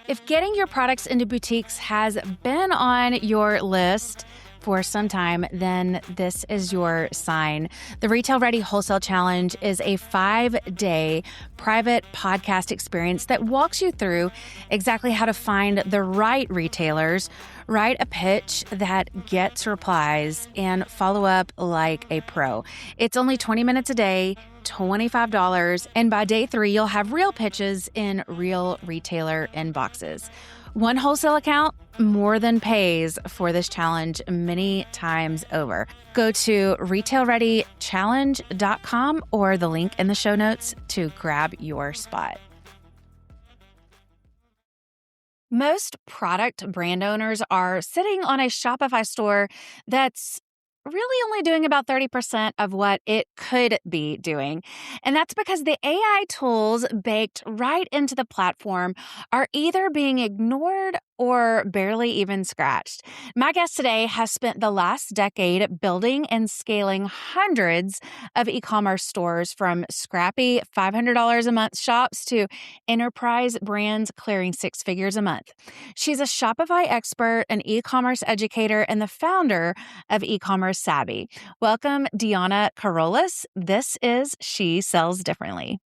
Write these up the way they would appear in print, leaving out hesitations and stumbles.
If getting your products into boutiques has been on your list for some time, then this is your sign. The Retail Ready Wholesale Challenge is a 5-day private podcast experience that walks you through exactly how to find the right retailers, write a pitch that gets replies, and follow up like a pro. It's only 20 minutes a day, $25, and by day 3, you'll have real pitches in real retailer inboxes. One wholesale account more than pays for this challenge many times over. Go to retailreadychallenge.com or the link in the show notes to grab your spot. Most product brand owners are sitting on a Shopify store that's really only doing about 30% of what it could be doing. And that's because the AI tools baked right into the platform are either being ignored or barely even scratched. My guest today has spent the last decade building and scaling hundreds of e-commerce stores, from scrappy $500 a month shops to enterprise brands clearing 6 figures a month. She's a Shopify expert, an e-commerce educator, and the founder of Ecommerce Savvy. Welcome, Deonnah Carolus. This is She Sells Differently.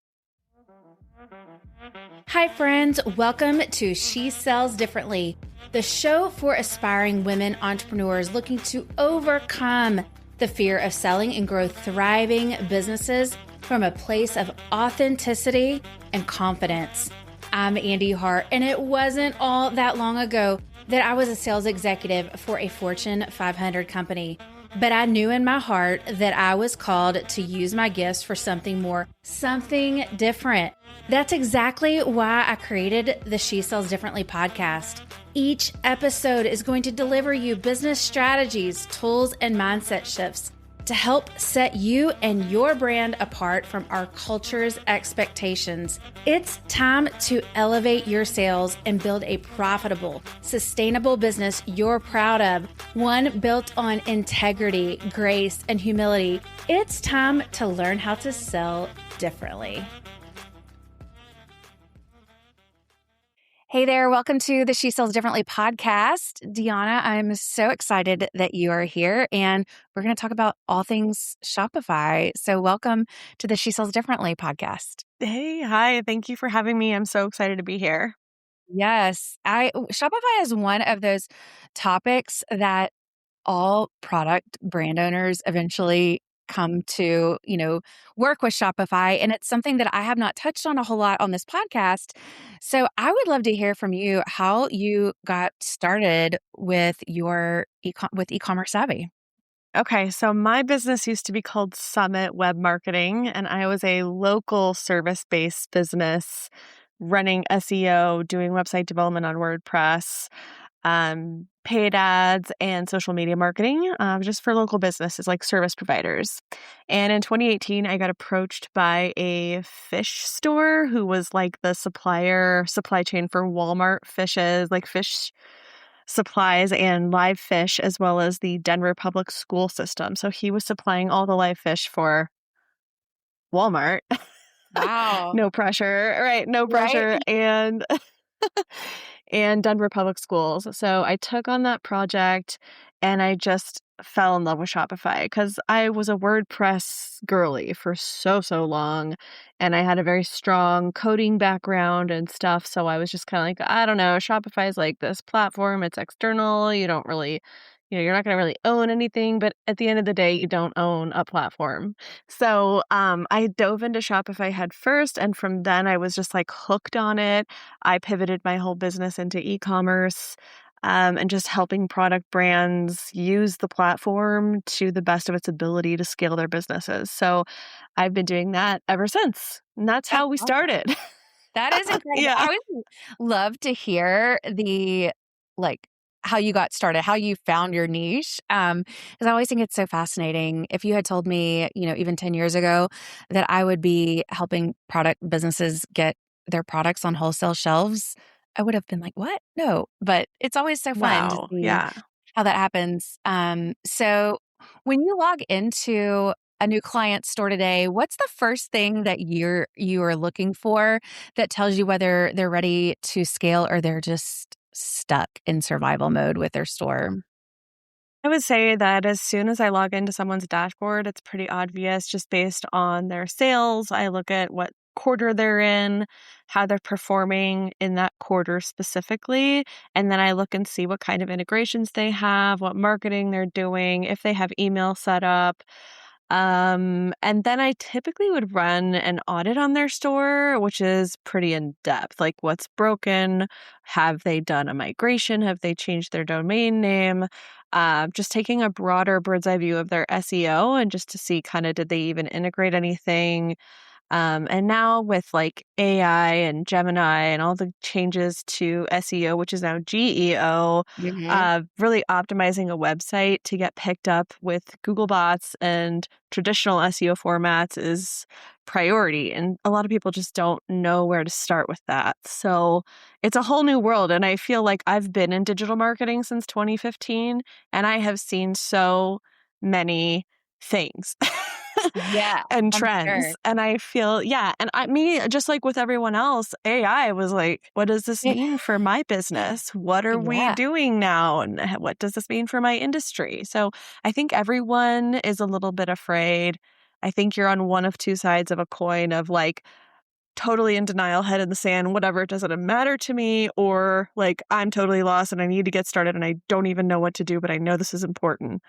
Hi, friends. Welcome to She Sells Differently, the show for aspiring women entrepreneurs looking to overcome the fear of selling and grow thriving businesses from a place of authenticity and confidence. I'm Andee Hart, and it wasn't all that long ago that I was a sales executive for a Fortune 500 company. But I knew in my heart that I was called to use my gifts for something more, something different. That's exactly why I created the She Sells Differently podcast. Each episode is going to deliver you business strategies, tools, and mindset shifts to help set you and your brand apart from our culture's expectations. It's time to elevate your sales and build a profitable, sustainable business you're proud of, one built on integrity, grace, and humility. It's time to learn how to sell differently. Hey there, welcome to the She Sells Differently podcast. Deonnah, I'm so excited that you are here, and we're going to talk about all things Shopify. So welcome to the She Sells Differently podcast. Hey, hi. Thank you for having me. I'm so excited to be here. Yes, Shopify is one of those topics that all product brand owners eventually come to, work with Shopify. And it's something that I have not touched on a whole lot on this podcast. So I would love to hear from you how you got started with your Ecommerce Savvy. Okay, so my business used to be called Summit Web Marketing, and I was a local service-based business running SEO, doing website development on WordPress, paid ads, and social media marketing, just for local businesses like service providers. And in 2018, I got approached by a fish store who was like the supply chain for Walmart fishes, like fish supplies and live fish, as well as the Denver public school system. So he was supplying all the live fish for Walmart. Wow. No pressure, right? No pressure. Right? And Denver Public Schools. So I took on that project and I just fell in love with Shopify because I was a WordPress girly for so long. And I had a very strong coding background and stuff. So I was just kind of like, I don't know, Shopify is like this platform. It's external. You don't really, you're not going to really own anything. But at the end of the day, you don't own a platform. So I dove into Shopify head first. And from then I was just like hooked on it. I pivoted my whole business into e-commerce and just helping product brands use the platform to the best of its ability to scale their businesses. So I've been doing that ever since. And that's how we started. That is incredible. Yeah. I would love to hear how you got started, how you found your niche. Because I always think it's so fascinating. If you had told me, even 10 years ago that I would be helping product businesses get their products on wholesale shelves, I would have been like, what? No. But it's always so fun to Wow. see Yeah. how that happens. So when you log into a new client store today, what's the first thing that you are looking for that tells you whether they're ready to scale or they're just stuck in survival mode with their store? I would say that as soon as I log into someone's dashboard, it's pretty obvious just based on their sales. I look at what quarter they're in, how they're performing in that quarter specifically. And then I look and see what kind of integrations they have, what marketing they're doing, if they have email set up. And then I typically would run an audit on their store, which is pretty in depth. Like what's broken? Have they done a migration? Have they changed their domain name? Just taking a broader bird's eye view of their SEO and just to see kind of did they even integrate anything? And now with like AI and Gemini and all the changes to SEO, which is now GEO, Hmm. really optimizing a website to get picked up with Google bots and traditional SEO formats is priority. And a lot of people just don't know where to start with that. So it's a whole new world. And I feel like I've been in digital marketing since 2015 and I have seen so many things Yeah, and I'm sure. trends. And I feel, yeah. And me, just like with everyone else, AI was like, what does this mean for my business? What are we Yeah. doing now? And what does this mean for my industry? So I think everyone is a little bit afraid. I think you're on one of two sides of a coin of like, totally in denial, head in the sand, whatever, it doesn't matter to me, or like I'm totally lost and I need to get started and I don't even know what to do, but I know this is important.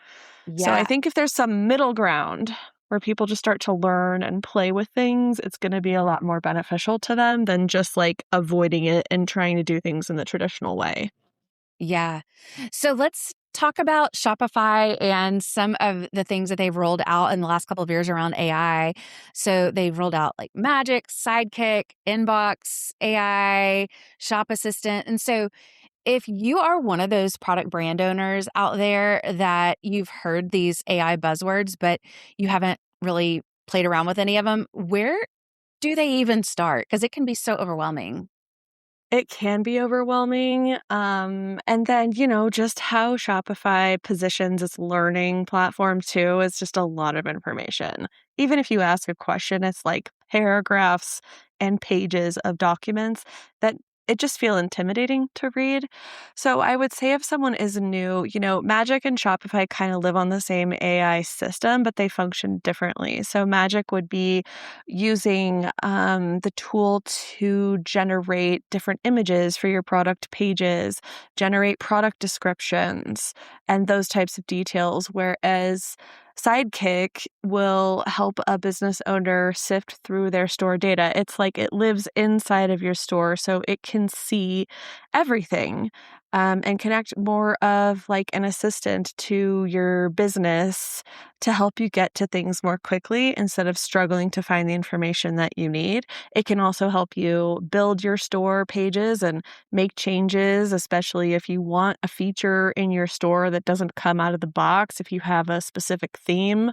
So I Yeah. think if there's some middle ground where people just start to learn and play with things, it's going to be a lot more beneficial to them than just like avoiding it and trying to do things in the traditional way. Yeah. So let's talk about Shopify and some of the things that they've rolled out in the last couple of years around AI. So they've rolled out like Magic, Sidekick, Inbox, AI, Shop Assistant. And so if you are one of those product brand owners out there that you've heard these AI buzzwords, but you haven't really played around with any of them, where do they even start? Because it can be so overwhelming. It can be overwhelming. And then, just how Shopify positions its learning platform too is just a lot of information. Even if you ask a question, it's like paragraphs and pages of documents that it just feel intimidating to read. So I would say if someone is new, Magic and Shopify kind of live on the same AI system, but they function differently. So Magic would be using the tool to generate different images for your product pages, generate product descriptions, and those types of details. Whereas Sidekick will help a business owner sift through their store data. It's like it lives inside of your store, so it can see everything and connect more of like an assistant to your business to help you get to things more quickly instead of struggling to find the information that you need. It can also help you build your store pages and make changes, especially if you want a feature in your store that doesn't come out of the box, if you have a specific theme.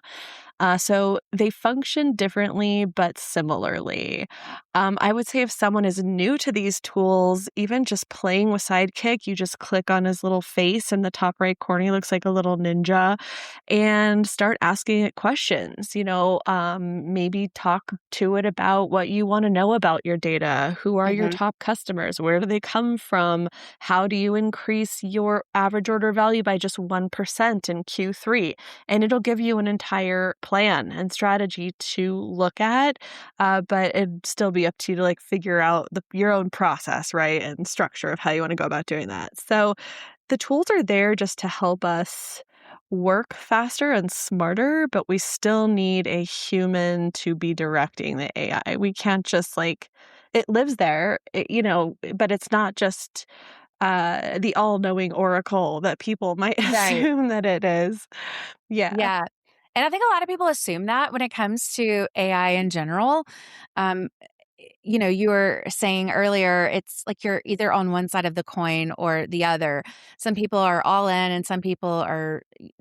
So they function differently, but similarly. I would say if someone is new to these tools, even just playing with Sidekick, you just click on his little face in the top right corner. He looks like a little ninja and start asking it questions. Maybe talk to it about what you want to know about your data. Who are your Mhm. top customers? Where do they come from? How do you increase your average order value by just 1% in Q3? And it'll give you an entire plan and strategy to look at. But it'd still be up to you to like figure out your own process, right? And structure of how you want to go about doing that. So the tools are there just to help us work faster and smarter, but we still need a human to be directing the AI. We can't just like, it lives there, but it's not just the all-knowing oracle that people might Right. assume that it is. Yeah. Yeah. And I think a lot of people assume that when it comes to AI in general. Um, you were saying earlier, it's like you're either on one side of the coin or the other. Some people are all in and some people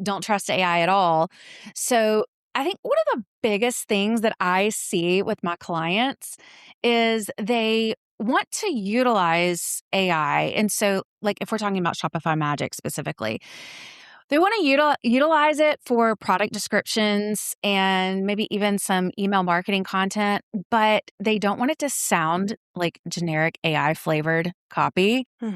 don't trust AI at all. So I think one of the biggest things that I see with my clients is they want to utilize AI. And so like if we're talking about Shopify Magic specifically, They want to utilize it for product descriptions and maybe even some email marketing content, but they don't want it to sound like generic AI flavored copy. So,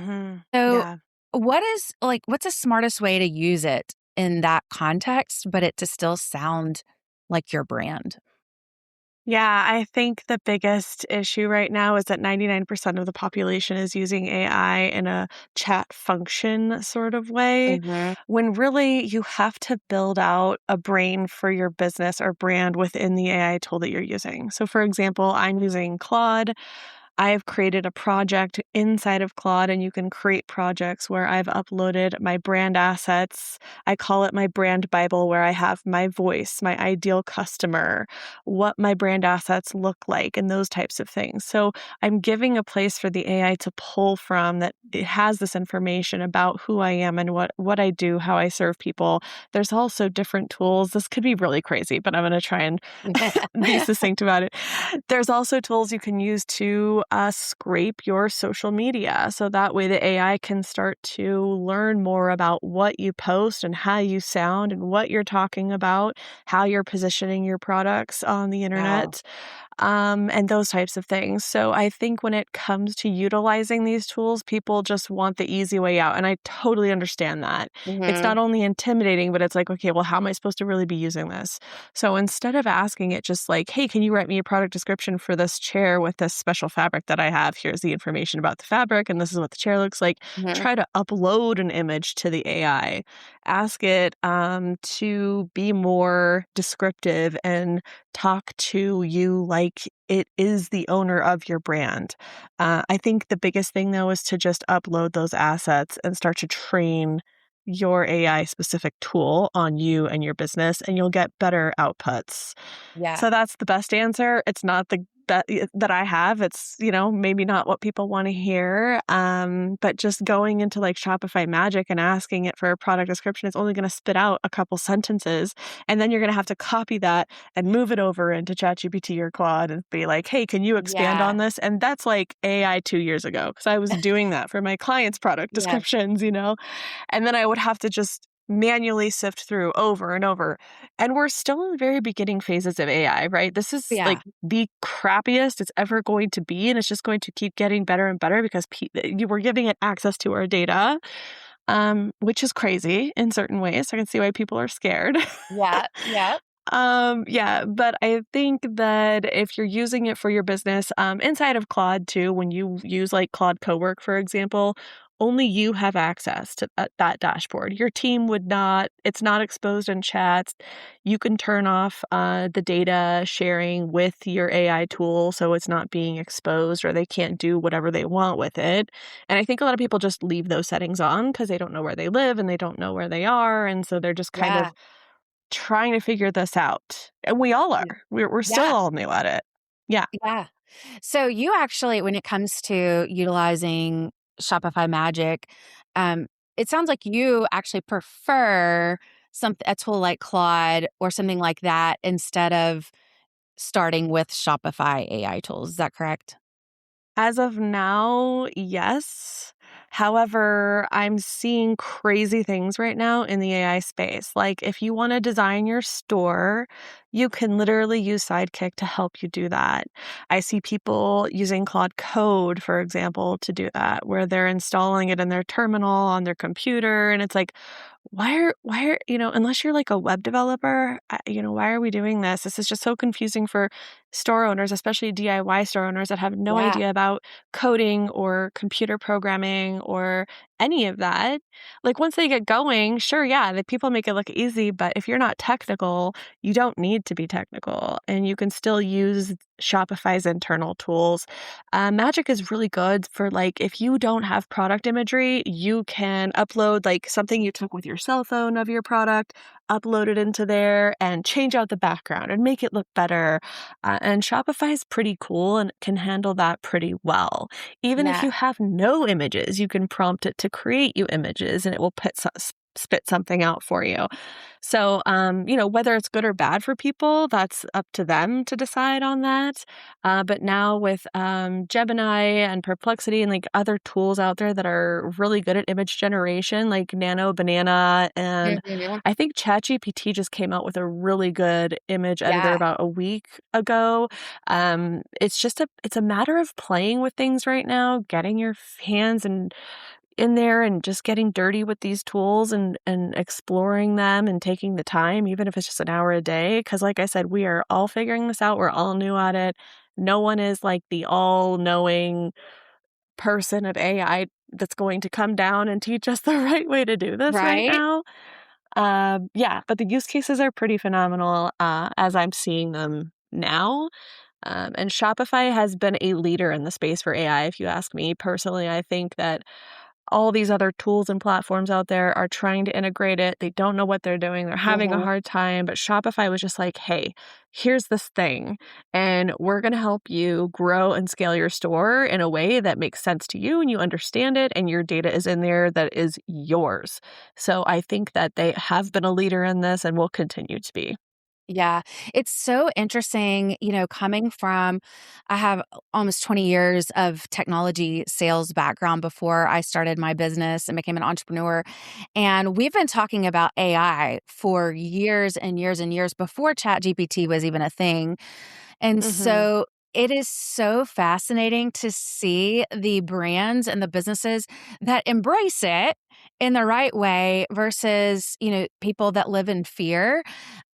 Yeah. what's the smartest way to use it in that context, but it to still sound like your brand? Yeah, I think the biggest issue right now is that 99% of the population is using AI in a chat function sort of way, Hmm. when really you have to build out a brain for your business or brand within the AI tool that you're using. So, for example, I'm using Claude. I've created a project inside of Claude, and you can create projects where I've uploaded my brand assets. I call it my brand Bible, where I have my voice, my ideal customer, what my brand assets look like, and those types of things. So I'm giving a place for the AI to pull from that it has this information about who I am and what I do, how I serve people. There's also different tools. This could be really crazy, but I'm going to try and be succinct about it. There's also tools you can use to scrape your social media. So that way the AI can start to learn more about what you post and how you sound and what you're talking about, how you're positioning your products on the Wow. internet, and those types of things. So I think when it comes to utilizing these tools, people just want the easy way out. And I totally understand that. It's Hmm. not only intimidating, but it's like, okay, well, how am I supposed to really be using this? So instead of asking it just like, hey, can you write me a product description for this chair with this special fabric that I have? Here's the information about the fabric, and this is what the chair looks like. Hmm. Try to upload an image to the AI. Ask it to be more descriptive and talk to you like it is the owner of your brand. I think the biggest thing, though, is to just upload those assets and start to train your AI specific tool on you and your business, and you'll get better outputs. Yeah. So that's the best answer. It's not the that I have. It's, maybe not what people want to hear. But just going into like Shopify Magic and asking it for a product description is only going to spit out a couple sentences. And then you're going to have to copy that and move it over into ChatGPT or Claude and be like, hey, can you expand Yeah. on this? And that's like AI 2 years ago, because I was doing that for my clients' product Yeah. descriptions. And then I would have to just manually sift through over and over. And we're still in the very beginning phases of AI, right? This is Yeah. like the crappiest it's ever going to be. And it's just going to keep getting better and better because you were giving it access to our data, which is crazy in certain ways. I can see why people are scared. Yeah. Yeah. Yeah, but I think that if you're using it for your business, inside of Claude too, when you use like Claude Cowork, for example, only you have access to that dashboard. Your team would not, it's not exposed in chats. You can turn off the data sharing with your AI tool so it's not being exposed or they can't do whatever they want with it. And I think a lot of people just leave those settings on because they don't know where they live and they don't know where they are. And so they're just kind Yeah. of trying to figure this out, and we all are. We're still Yeah. all new at it. Yeah. Yeah. So you actually, when it comes to utilizing Shopify Magic, um, it sounds like you actually prefer a tool like Claude or something like that instead of starting with Shopify AI tools. Is that correct? As of now, yes. However, I'm seeing crazy things right now in the AI space. Like, if you want to design your store, you can literally use Sidekick to help you do that. I see people using Claude Code, for example, to do that, where they're installing it in their terminal on their computer. And it's like, unless you're like a web developer, why are we doing this? This is just so confusing for store owners, especially DIY store owners that have no Yeah. idea about coding or computer programming or any of that. Like, once they get going, sure, yeah, the people make it look easy, but if you're not technical, you don't need to be technical, and you can still use Shopify's internal tools. Magic is really good for like if you don't have product imagery, you can upload like something you took with your cell phone of your product, upload it into there, and change out the background and make it look better. And Shopify is pretty cool and can handle that pretty well. Even if Yeah. you have no images, you can prompt it to create you images and it will spit something out for you. So, whether it's good or bad for people, that's up to them to decide on that. But now with Gemini and Perplexity and like other tools out there that are really good at image generation, like Nano Banana, and Mhm. I think ChatGPT just came out with a really good image editor Yeah, about a week ago. It's a matter of playing with things right now, getting your hands and in there and just getting dirty with these tools and exploring them and taking the time, even if it's just an hour a day. Because like I said, we are all figuring this out. We're all new at it. No one is like the all-knowing person of AI that's going to come down and teach us the right way to do this right right? now. Yeah, but the use cases are pretty phenomenal as I'm seeing them now. And Shopify has been a leader in the space for AI, if you ask me personally. I think that all these other tools and platforms out there are trying to integrate it. They don't know what they're doing. They're having a Mhm. hard time. But Shopify was just like, hey, here's this thing, and we're going to help you grow and scale your store in a way that makes sense to you and you understand it, and your data is in there that is yours. So I think that they have been a leader in this and will continue to be. Yeah, it's so interesting, coming from I have almost 20 years of technology sales background before I started my business and became an entrepreneur. And we've been talking about AI for years and years and years before ChatGPT was even a thing. And Hmm. so it is so fascinating to see the brands and the businesses that embrace it in the right way versus, people that live in fear.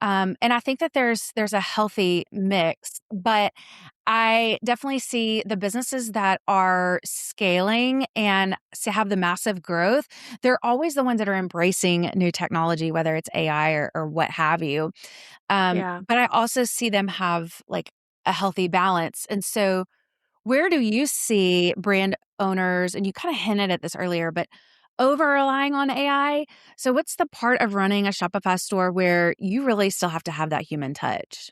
And I think that there's a healthy mix, but I definitely see the businesses that are scaling and have the massive growth. They're always the ones that are embracing new technology, whether it's AI or what have you. Yeah. But I also see them have like a healthy balance. And so, where do you see brand owners, and you kind of hinted at this earlier, but over relying on AI? So, what's the part of running a Shopify store where you really still have to have that human touch?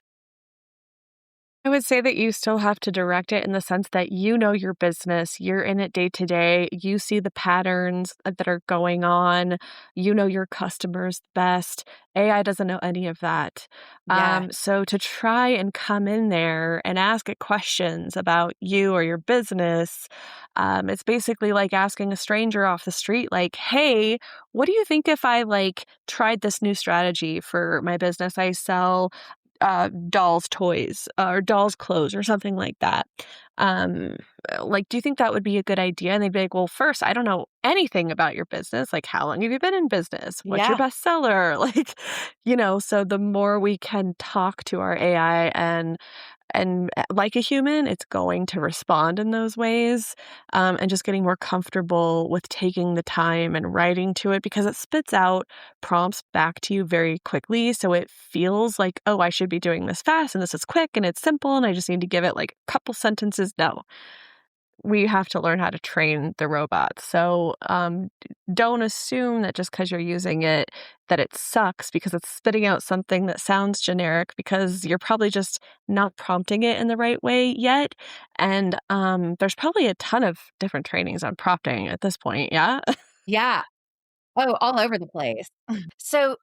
I would say that you still have to direct it in the sense that you know your business, you're in it day to day, you see the patterns that are going on, you know your customers best. AI doesn't know any of that. Yeah. So to try and come in there and ask it questions about you or your business, it's basically like asking a stranger off the street, like, "Hey, what do you think if I like tried this new strategy for my business? I sell dolls' toys or dolls' clothes or something like that. Um, like, do you think that would be a good idea?" And they'd be like, "Well, first, I don't know anything about your business. Like, how long have you been in business? What's your Yeah. best seller?" Like, so the more we can talk to our AI and like a human, it's going to respond in those ways, and just getting more comfortable with taking the time and writing to it because it spits out prompts back to you very quickly, so it feels like, "Oh, I should be doing this fast, and this is quick, and it's simple, and I just need to give it, like, a couple sentences." No. We have to learn how to train the robot. So, don't assume that just because 'cause you're using it, that it sucks because it's spitting out something that sounds generic because you're probably just not prompting it in the right way yet, and, there's probably a ton of different trainings on prompting at this point, yeah? Yeah. Oh, all over the place. So,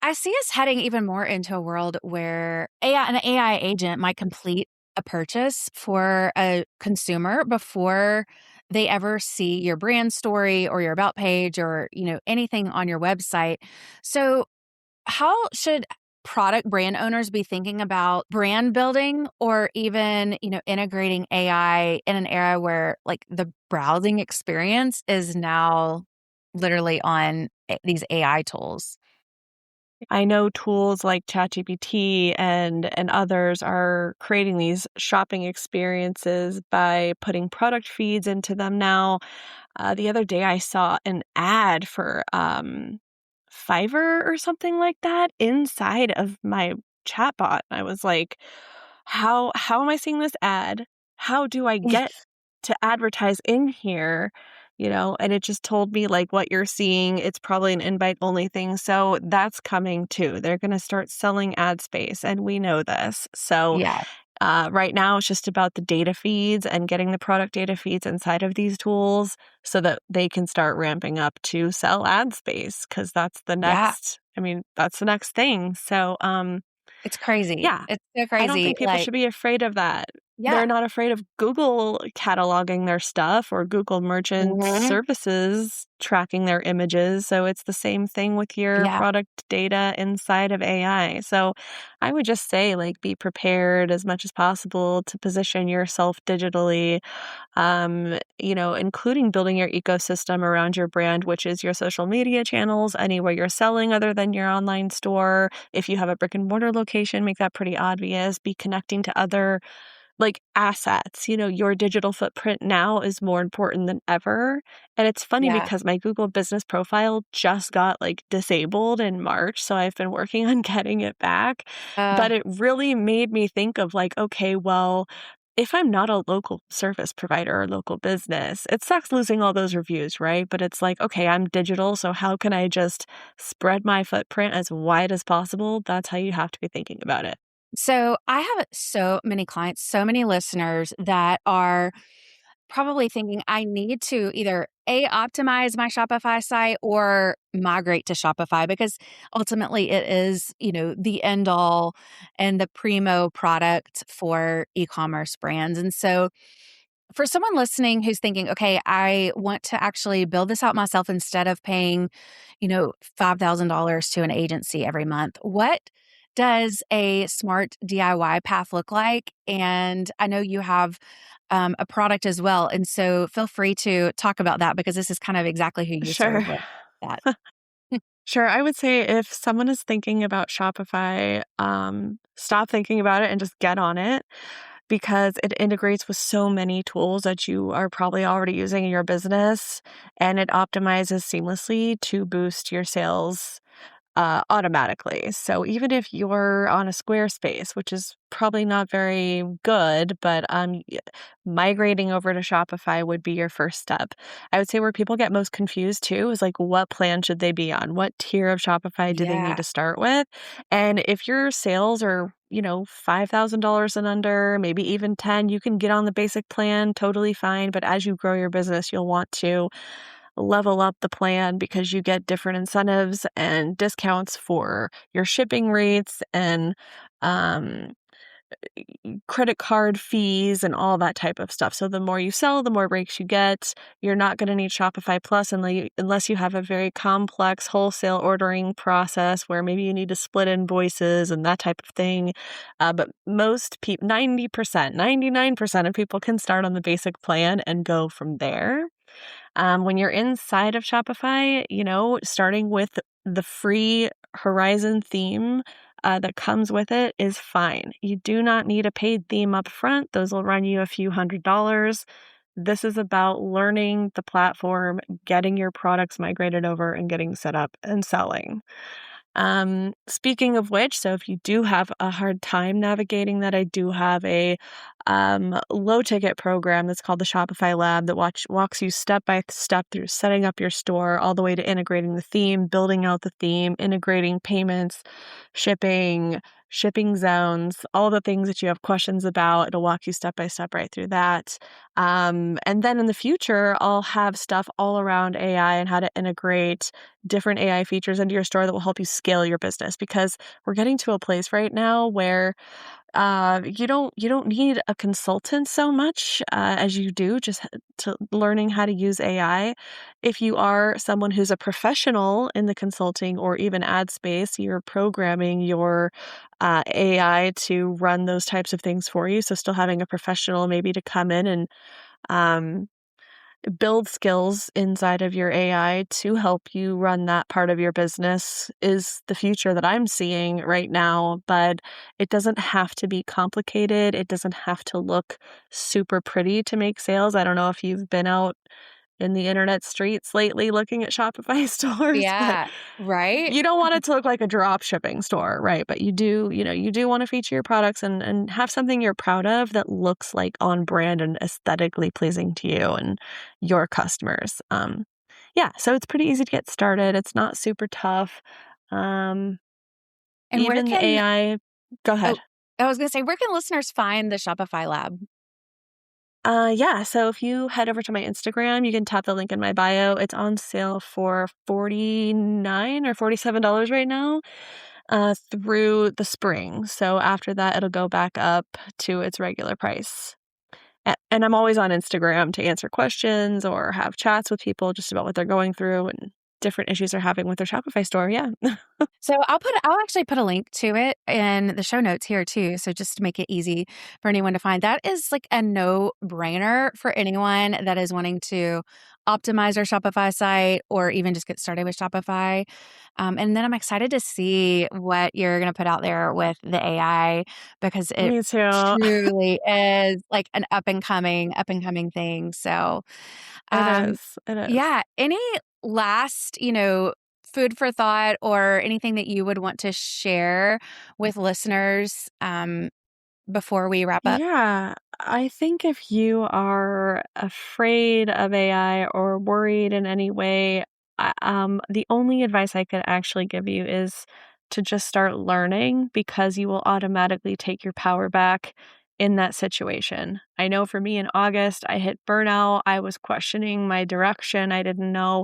I see us heading even more into a world where an AI agent might complete a purchase for a consumer before they ever see your brand story or your about page or, anything on your website. So, how should product brand owners be thinking about brand building or even, integrating AI in an era where like the browsing experience is now literally on these AI tools? I know tools like ChatGPT and others are creating these shopping experiences by putting product feeds into them now. The other day I saw an ad for Fiverr or something like that inside of my chatbot. I was like, how am I seeing this ad? How do I get to advertise in here? And it just told me like what you're seeing. It's probably an invite only thing. So that's coming too. They're going to start selling ad space, and we know this. So Yeah. Right now, it's just about the data feeds and getting the product data feeds inside of these tools so that they can start ramping up to sell ad space, because Yeah. that's the next thing. So, It's crazy. yeah, It's so I don't crazy. think people should be afraid of that. Yeah. They're not afraid of Google cataloging their stuff or Google Merchant Mhm. Services tracking their images. So it's the same thing with your Yeah. product data inside of AI. So I would just say, like, be prepared as much as possible to position yourself digitally, including building your ecosystem around your brand, which is your social media channels, anywhere you're selling other than your online store. If you have a brick and mortar location, make that pretty obvious. Be connecting to other assets. Your digital footprint now is more important than ever. And it's funny Yeah. because my Google business profile just got disabled in March. So I've been working on getting it back. Uh, But it really made me think of okay, well, if I'm not a local service provider or local business, it sucks losing all those reviews, right? But it's like, okay, I'm digital. So how can I just spread my footprint as wide as possible? That's how you have to be thinking about it. so I have so many clients, so many listeners that are probably thinking I need to either optimize my Shopify site or migrate to Shopify because ultimately it is, the end all and the primo product for e-commerce brands. And so for someone listening who's thinking, okay, I want to actually build this out myself instead of paying, $5,000 to an agency every month, what does a smart DIY path look like? And I know you have a product as well. And so feel free to talk about that because this is kind of exactly who you serve Sure. with that. Sure. I would say if someone is thinking about Shopify, stop thinking about it and just get on it because it integrates with so many tools that you are probably already using in your business, and it optimizes seamlessly to boost your sales automatically. So even if you're on a Squarespace, which is probably not very good, but migrating over to Shopify would be your first step. I would say where people get most confused too is what plan should they be on? What tier of Shopify do they need Yeah. to start with? And if your sales are $5,000 and under, maybe even 10, you can get on the basic plan, totally fine. But as you grow your business, you'll want to level up the plan because you get different incentives and discounts for your shipping rates and um, credit card fees and all that type of stuff. So the more you sell, the more breaks you get. You're not going to need Shopify Plus unless you have a very complex wholesale ordering process where maybe you need to split invoices and that type of thing. But most people, 90%, 99% of people can start on the basic plan and go from there. When you're inside of Shopify, starting with the free Horizon theme that comes with it is fine. You do not need a paid theme up front. Those will run you a few $100s. This is about learning the platform, getting your products migrated over, and getting set up and selling. Speaking of which, so if you do have a hard time navigating that, I do have a low ticket program that's called the Shopify Lab that walks you step by step through setting up your store all the way to integrating the theme, building out the theme, integrating payments, shipping zones, all the things that you have questions about. It'll walk you step by step right through that. And then in the future, I'll have stuff all around AI and how to integrate different AI features into your store that will help you scale your business, because we're getting to a place right now where you don't need a consultant so much as you do just to learning how to use AI. If you are someone who's a professional in the consulting or even ad space, you're programming your AI to run those types of things for you. So still having a professional maybe to come in and um, build skills inside of your AI to help you run that part of your business is the future that I'm seeing right now. But it doesn't have to be complicated. It doesn't have to look super pretty to make sales. I don't know if you've been out in the internet streets lately looking at Shopify stores, but Yeah. Right. you don't want it to look like a drop shipping store, right? But you do want to feature your products and have something you're proud of that looks like on brand and aesthetically pleasing to you and your customers. Yeah, so it's pretty easy to get started. It's not super tough. Um, And where Even the can AI, go Oh, ahead. I was going to say, where can listeners find the Shopify Lab? Yeah. So if you head over to my Instagram, you can tap the link in my bio. It's on sale for $49 or $47 right now, through the spring. So after that, it'll go back up to its regular price. And I'm always on Instagram to answer questions or have chats with people just about what they're going through and different issues they're having with their Shopify store. Yeah. So I'll actually put a link to it in the show notes here too. So just to make it easy for anyone to find. That is like a no-brainer for anyone that is wanting to optimize their Shopify site or even just get started with Shopify. And then I'm excited to see what you're going to put out there with the AI, because it Me too. truly is like an up and coming thing. So, It um, is. It is. yeah. Any last, food for thought or anything that you would want to share with listeners before we wrap up? Yeah, I think if you are afraid of AI or worried in any way, the only advice I could actually give you is to just start learning, because you will automatically take your power back in that situation. I know for me in August, I hit burnout. I was questioning my direction. I didn't know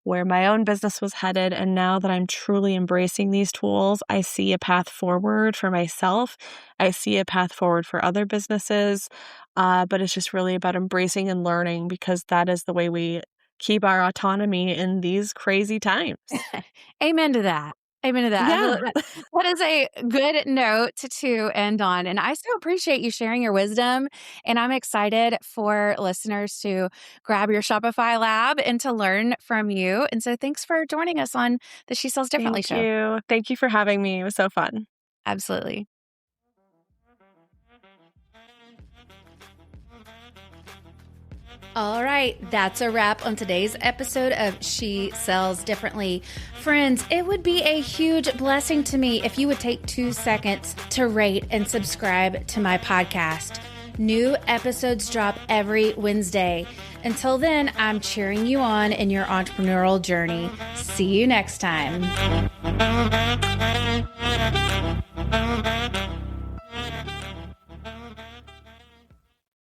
where my own business was headed. And now that I'm truly embracing these tools, I see a path forward for myself. I see a path forward for other businesses. But it's just really about embracing and learning, because that is the way we keep our autonomy in these crazy times. Amen to that. Amen to that. I feel Yeah. like that is a good note to end on. And I so appreciate you sharing your wisdom. And I'm excited for listeners to grab your Shopify Lab and to learn from you. And so thanks for joining us on the She Sells Differently Thank show. you. Thank you for having me. It was so fun. Absolutely. All right, that's a wrap on today's episode of She Sells Differently. Friends, it would be a huge blessing to me if you would take 2 seconds to rate and subscribe to my podcast. New episodes drop every Wednesday. Until then, I'm cheering you on in your entrepreneurial journey. See you next time.